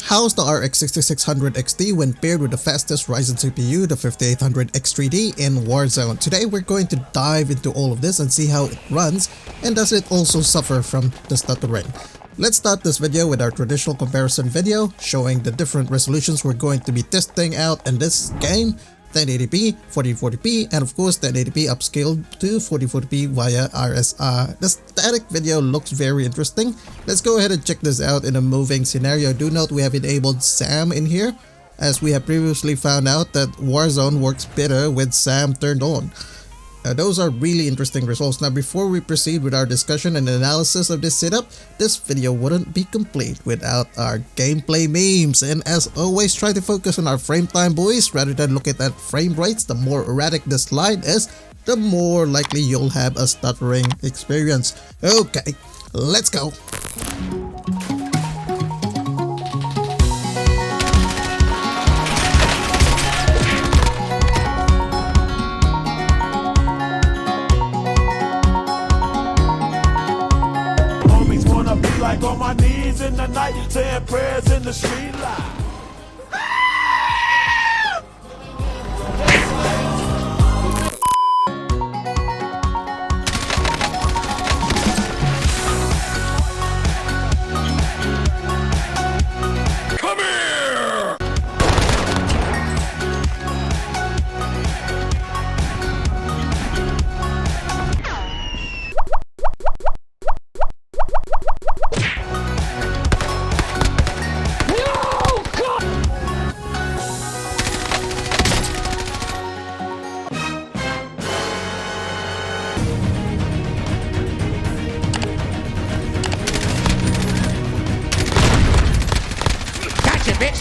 How's the RX 6600 XT when paired with the fastest Ryzen CPU, the 5800 X3D in Warzone? Today we're going to dive into all of this and see how it runs, and does it also suffer from the stuttering. Let's start this video with our traditional comparison video showing the different resolutions we're going to be testing out in this game: 1080p, 1440p, and of course 1080p upscaled to 1440p via RSR. The static video looks very interesting. Let's go ahead and check this out in a moving scenario. Do note we have enabled SAM in here, as we have previously found out that Warzone works better with SAM turned on. Those are really interesting results. Now, before we proceed with our discussion and analysis of this setup, this video wouldn't be complete without our gameplay memes. And as always, try to focus on our frame time, boys, rather than look at frame rates. The more erratic the slide is, the more likely you'll have a stuttering experience. Okay, let's go. Like on my knees in the night, saying prayers in the street light. Come here! Bitch.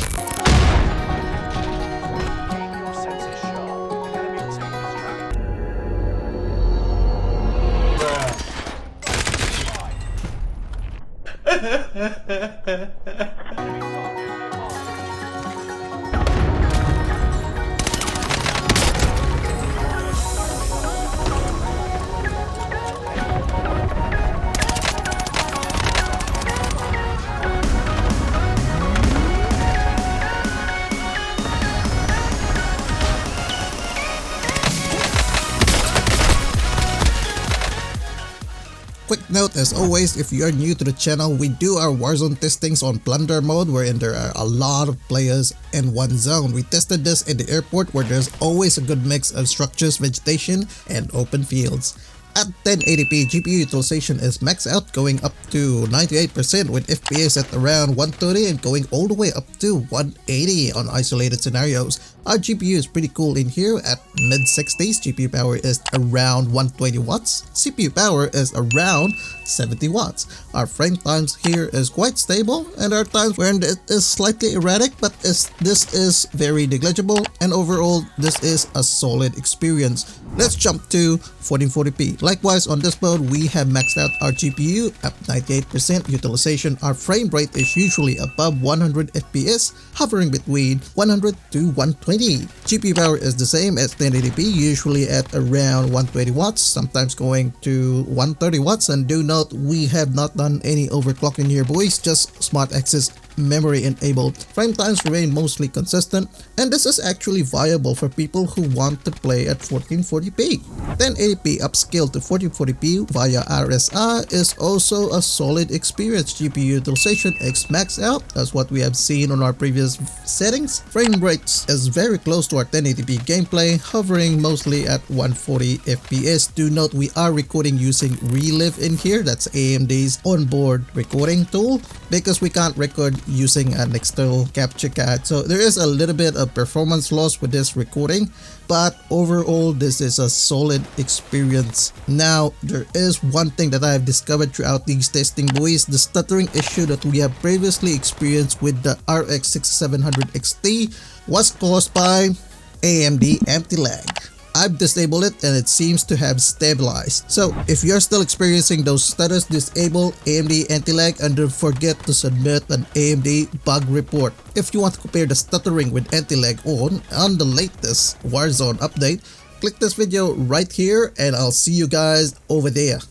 Quick note, as always, if you are new to the channel, we do our Warzone testings on plunder mode, wherein there are a lot of players in one zone. We tested this in the airport, where there's always a good mix of structures, vegetation, and open fields. At 1080p, GPU utilization is maxed out, going up to 98% with FPS at around 130 and going all the way up to 180 on isolated scenarios. Our GPU is pretty cool in here at mid-60s. GPU power is around 120 watts. CPU power is around 70 watts. Our frame times here is quite stable, and there are times when it is slightly erratic, but this is very negligible, and overall this is a solid experience. Let's jump to 1440p. Likewise, on this mode, we have maxed out our GPU at 98% utilization. Our frame rate is usually above 100 FPS, hovering between 100 to 120. GPU power is the same as 1080p, usually at around 120 watts, sometimes going to 130 watts. And do note, we have not done any overclocking here, boys, just smart access memory enabled. Frame times remain mostly consistent, and this is actually viable for people who want to play at 1440p. 1080p upscaled to 1440p via RSR is also a solid experience. GPU utilization is maxed out, as what we have seen on our previous settings. Frame rates is very close to our 1080p gameplay, hovering mostly at 140 FPS. Do note we are recording using Relive in here, that's AMD's onboard recording tool, because we can't record using an external capture card. So there is a little bit of performance loss with this recording, but overall this is a solid experience. Now, there is one thing that I have discovered throughout these testing, boys: the stuttering issue that we have previously experienced with the RX 6700 XT was caused by AMD anti-lag. I've disabled it and it seems to have stabilized. So if you're still experiencing those stutters, disable AMD anti-lag and don't forget to submit an AMD bug report. If you want to compare the stuttering with anti-lag on the latest Warzone update, click this video right here and I'll see you guys over there.